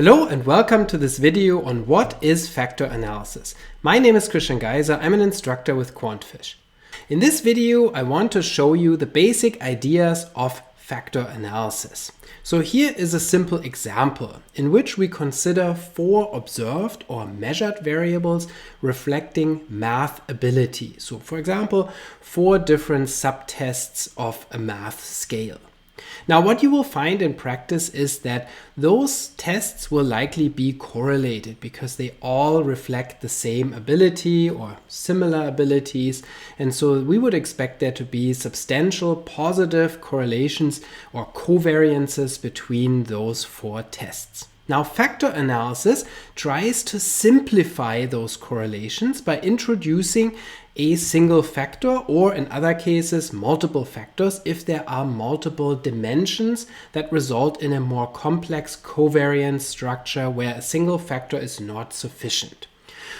Hello and welcome to this video on what is factor analysis. My name is Geiser, I'm an instructor with QuantFish. In this video I want to show you the basic ideas of factor analysis. So here is a simple example in which we consider 4 observed or measured variables reflecting math ability. So for example, 4 different subtests of a math scale. Now, what you will find in practice is that those tests will likely be correlated because they all reflect the same ability or similar abilities. And so we would expect there to be substantial positive correlations or covariances between those 4 tests. Now, factor analysis tries to simplify those correlations by introducing a single factor, or in other cases, multiple factors if there are multiple dimensions that result in a more complex covariance structure where a single factor is not sufficient.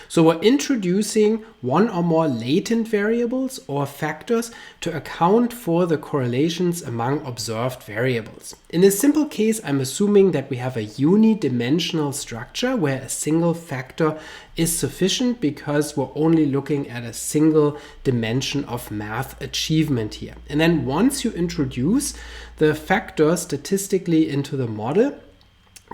So we're introducing one or more latent variables or factors to account for the correlations among observed variables. In this simple case, I'm assuming that we have a unidimensional structure where a single factor is sufficient because we're only looking at a single dimension of math achievement here. And then once you introduce the factor statistically into the model,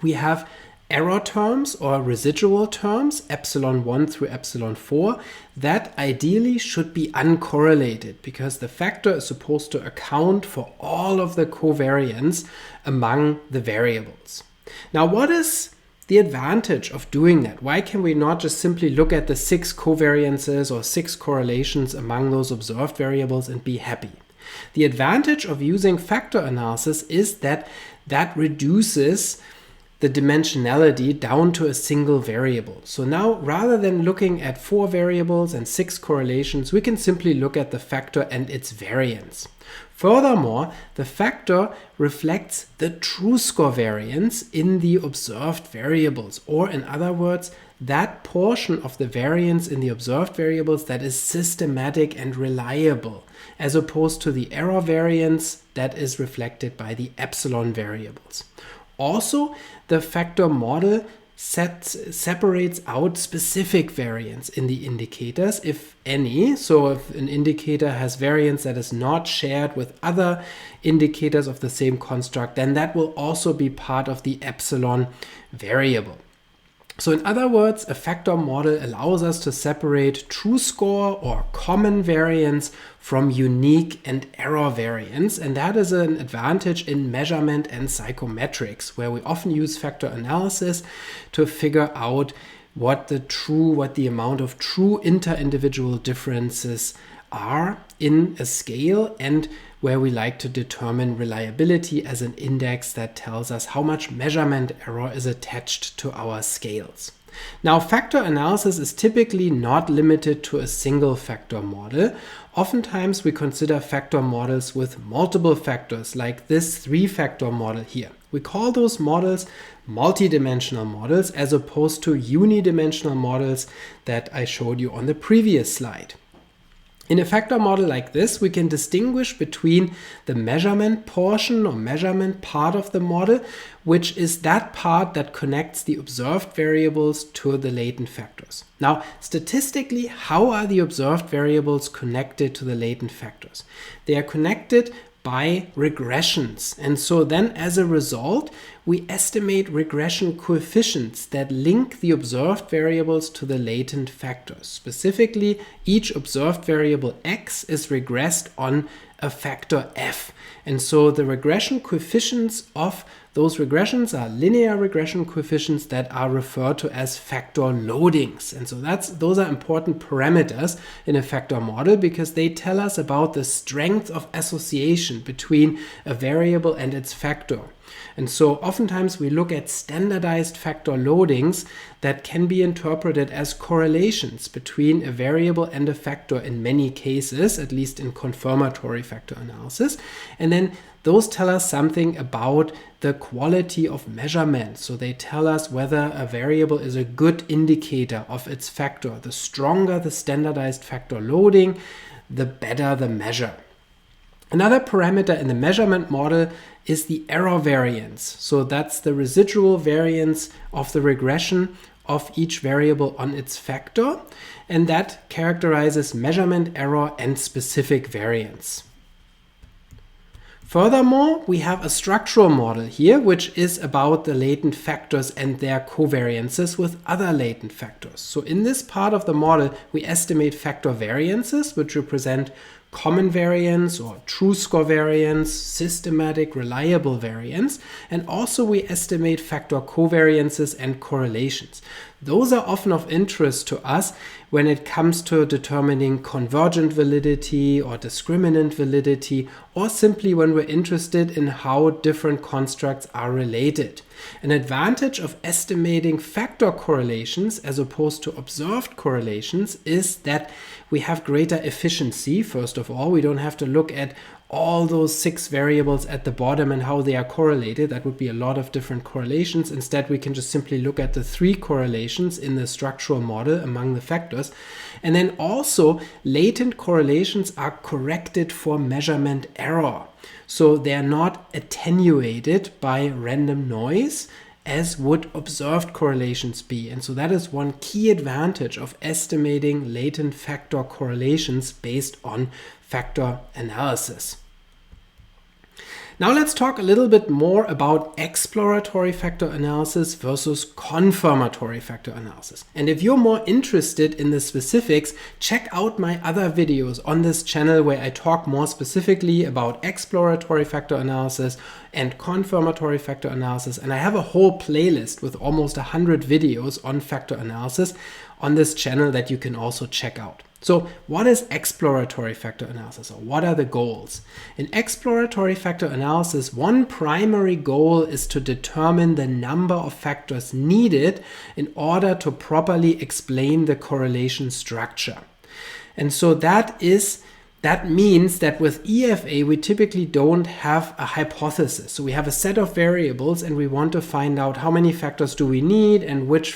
we have error terms or residual terms, epsilon 1 through epsilon 4, that ideally should be uncorrelated because the factor is supposed to account for all of the covariance among the variables. Now, what is the advantage of doing that? Why can we not just simply look at the 6 covariances or 6 correlations among those observed variables and be happy? The advantage of using factor analysis is that reduces the dimensionality down to a single variable. So now, rather than looking at 4 variables and 6 correlations, we can simply look at the factor and its variance. Furthermore, the factor reflects the true score variance in the observed variables, or in other words, that portion of the variance in the observed variables that is systematic and reliable, as opposed to the error variance that is reflected by the epsilon variables. Also, the factor model separates out specific variance in the indicators, if any. So if an indicator has variance that is not shared with other indicators of the same construct, then that will also be part of the epsilon variable. So in other words, a factor model allows us to separate true score or common variance from unique and error variance. And that is an advantage in measurement and psychometrics, where we often use factor analysis to figure out what the amount of true inter-individual differences are in a scale, and where we like to determine reliability as an index that tells us how much measurement error is attached to our scales. Now, factor analysis is typically not limited to a single factor model. Oftentimes we consider factor models with multiple factors, like this 3-factor model here. We call those models multidimensional models as opposed to unidimensional models that I showed you on the previous slide. In a factor model like this, we can distinguish between the measurement portion or measurement part of the model, which is that part that connects the observed variables to the latent factors. Now, statistically, how are the observed variables connected to the latent factors? They are connected by regressions. And so then as a result, we estimate regression coefficients that link the observed variables to the latent factors. Specifically, each observed variable x is regressed on a factor f. And so the regression coefficients of those regressions are linear regression coefficients that are referred to as factor loadings. And so those are important parameters in a factor model because they tell us about the strength of association between a variable and its factor. And so oftentimes we look at standardized factor loadings that can be interpreted as correlations between a variable and a factor in many cases, at least in confirmatory factor analysis. And then those tell us something about the quality of measurement. So they tell us whether a variable is a good indicator of its factor. The stronger the standardized factor loading, the better the measure. Another parameter in the measurement model is the error variance. So that's the residual variance of the regression of each variable on its factor, and that characterizes measurement error and specific variance. Furthermore, we have a structural model here, which is about the latent factors and their covariances with other latent factors. So in this part of the model, we estimate factor variances, which represent common variance or true score variance, systematic reliable variance, and also we estimate factor covariances and correlations. Those are often of interest to us when it comes to determining convergent validity or discriminant validity, or simply when we're interested in how different constructs are related. An advantage of estimating factor correlations as opposed to observed correlations is that we have greater efficiency. First of all, we don't have to look at all those 6 variables at the bottom and how they are correlated. That would be a lot of different correlations. Instead, we can just simply look at the 3 correlations in the structural model among the factors. And then also, latent correlations are corrected for measurement error. So they are not attenuated by random noise as would observed correlations be. And so that is one key advantage of estimating latent factor correlations based on factor analysis. Now let's talk a little bit more about exploratory factor analysis versus confirmatory factor analysis. And if you're more interested in the specifics, check out my other videos on this channel where I talk more specifically about exploratory factor analysis and confirmatory factor analysis. And I have a whole playlist with almost 100 videos on factor analysis on this channel that you can also check out. So what is exploratory factor analysis, or what are the goals? In exploratory factor analysis, one primary goal is to determine the number of factors needed in order to properly explain the correlation structure. And so that means that with EFA, we typically don't have a hypothesis. So we have a set of variables and we want to find out how many factors do we need and which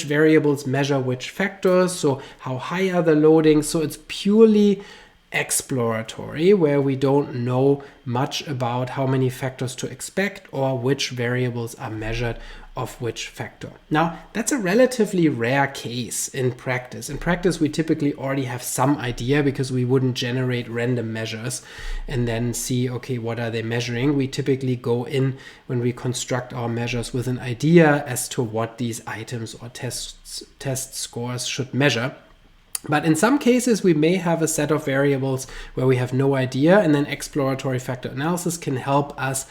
variables measure which factors. So how high are the loadings? So it's purely exploratory, where we don't know much about how many factors to expect or which variables are measured of which factor. Now, that's a relatively rare case in practice. In practice, we typically already have some idea because we wouldn't generate random measures and then see, okay, what are they measuring? We typically go in when we construct our measures with an idea as to what these items or test scores should measure. But in some cases, we may have a set of variables where we have no idea, and then exploratory factor analysis can help us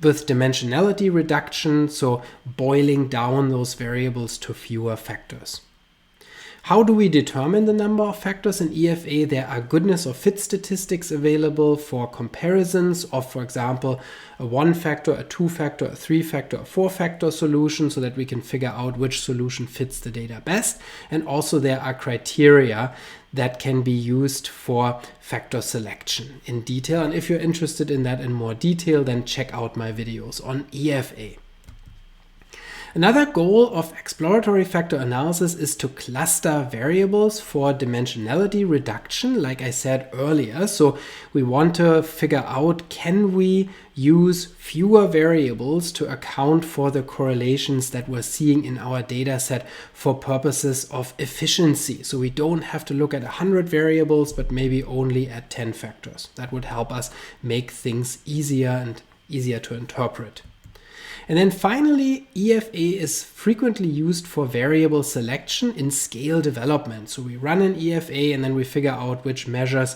with dimensionality reduction, so boiling down those variables to fewer factors. How do we determine the number of factors in EFA? There are goodness or fit statistics available for comparisons of, for example, a 1-factor, a 2-factor, a 3-factor, a 4-factor solution, so that we can figure out which solution fits the data best. And also there are criteria that can be used for factor selection in detail. And if you're interested in that in more detail, then check out my videos on EFA. Another goal of exploratory factor analysis is to cluster variables for dimensionality reduction, like I said earlier. So we want to figure out, can we use fewer variables to account for the correlations that we're seeing in our data set for purposes of efficiency. So we don't have to look at 100 variables, but maybe only at 10 factors. That would help us make things easier and easier to interpret. And then finally, EFA is frequently used for variable selection in scale development. So we run an EFA and then we figure out which measures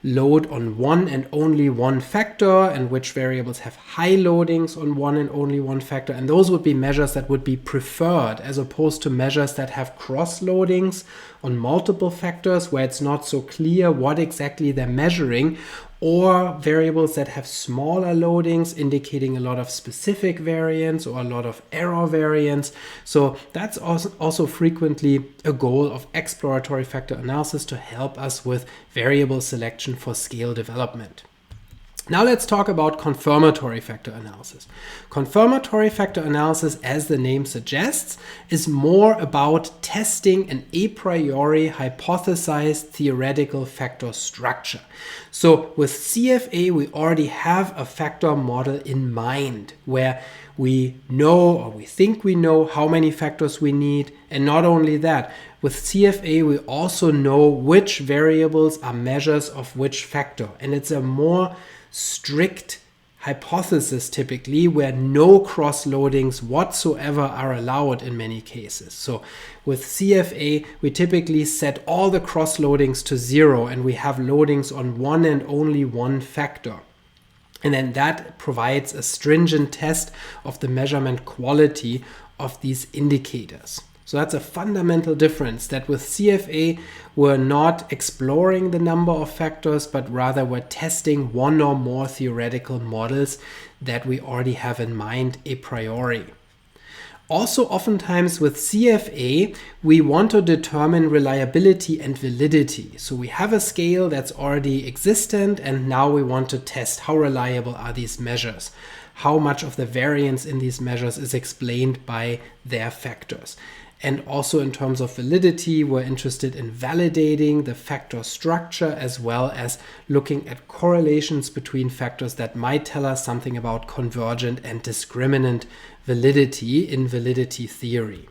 load on one and only one factor and which variables have high loadings on one and only one factor. And those would be measures that would be preferred as opposed to measures that have cross loadings on multiple factors where it's not so clear what exactly they're measuring, or variables that have smaller loadings indicating a lot of specific variance or a lot of error variance. So that's also frequently a goal of exploratory factor analysis, to help us with variable selection for scale development. Now let's talk about confirmatory factor analysis. Confirmatory factor analysis, as the name suggests, is more about testing an a priori hypothesized theoretical factor structure. So with CFA, we already have a factor model in mind where we know, or we think we know, how many factors we need. And not only that, with CFA, we also know which variables are measures of which factor. And it's a more strict hypothesis typically, where no cross-loadings whatsoever are allowed in many cases. So with CFA, we typically set all the cross-loadings to 0 and we have loadings on one and only one factor. And then that provides a stringent test of the measurement quality of these indicators. So that's a fundamental difference, that with CFA, we're not exploring the number of factors, but rather we're testing one or more theoretical models that we already have in mind a priori. Also, oftentimes with CFA, we want to determine reliability and validity. So we have a scale that's already existent, and now we want to test how reliable are these measures. How much of the variance in these measures is explained by their factors. And also in terms of validity, we're interested in validating the factor structure as well as looking at correlations between factors that might tell us something about convergent and discriminant validity in validity theory.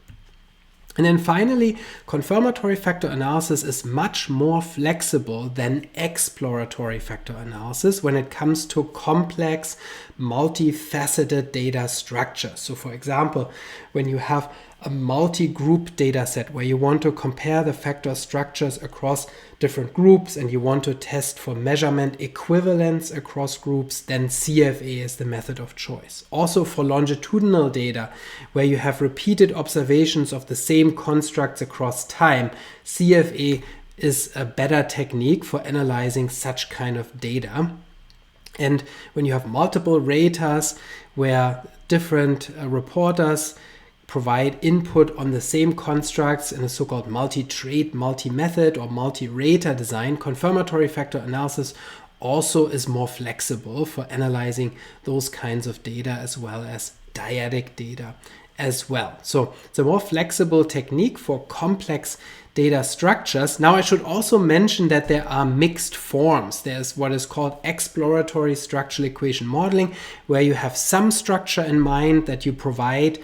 And then finally, confirmatory factor analysis is much more flexible than exploratory factor analysis when it comes to complex, multifaceted data structures. So for example, when you have a multi-group data set where you want to compare the factor structures across different groups and you want to test for measurement equivalence across groups, then CFA is the method of choice. Also for longitudinal data, where you have repeated observations of the same constructs across time, CFA is a better technique for analyzing such kind of data. And when you have multiple raters where different reporters provide input on the same constructs in a so-called multi-trait, multi-method or multi-rater design, confirmatory factor analysis also is more flexible for analyzing those kinds of data as well as dyadic data as well. So it's a more flexible technique for complex data structures. Now I should also mention that there are mixed forms. There's what is called exploratory structural equation modeling, where you have some structure in mind that you provide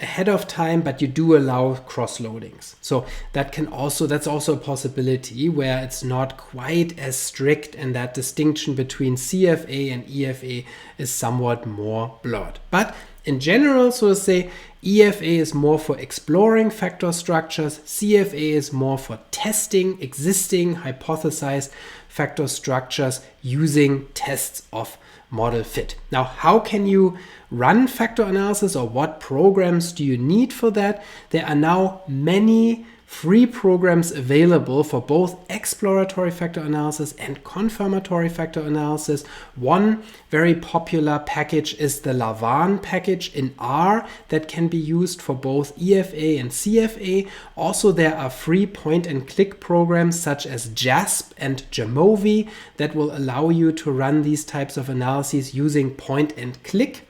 ahead of time, but you do allow cross-loadings. So that's also a possibility where it's not quite as strict, and that distinction between CFA and EFA is somewhat more blurred. But in general, so to say, EFA is more for exploring factor structures, CFA is more for testing existing hypothesized factor structures using tests of model fit. Now, how can you run factor analysis, or what programs do you need for that? There are now many free programs available for both exploratory factor analysis and confirmatory factor analysis. One very popular package is the Lavan package in R that can be used for both EFA and CFA. Also, there are free point and click programs such as JASP and Jamovi that will allow you to run these types of analyses using point and click.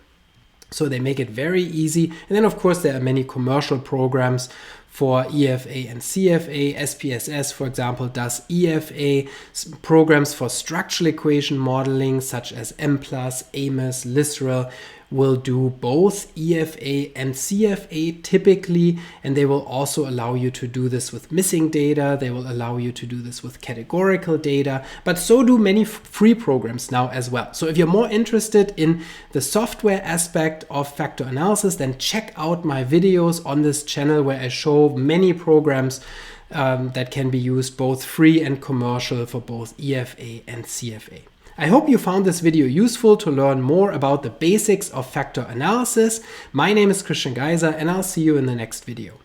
So they make it very easy. And then of course there are many commercial programs for EFA and CFA. SPSS, for example, does EFA. Programs for structural equation modeling such as Mplus, AMOS, Lisrel will do both EFA and CFA typically, and they will also allow you to do this with missing data. They will allow you to do this with categorical data, but so do many free programs now as well. So if you're more interested in the software aspect of factor analysis, then check out my videos on this channel where I show many programs that can be used both free and commercial for both EFA and CFA. I hope you found this video useful to learn more about the basics of factor analysis. My name is Christian Geiser, and I'll see you in the next video.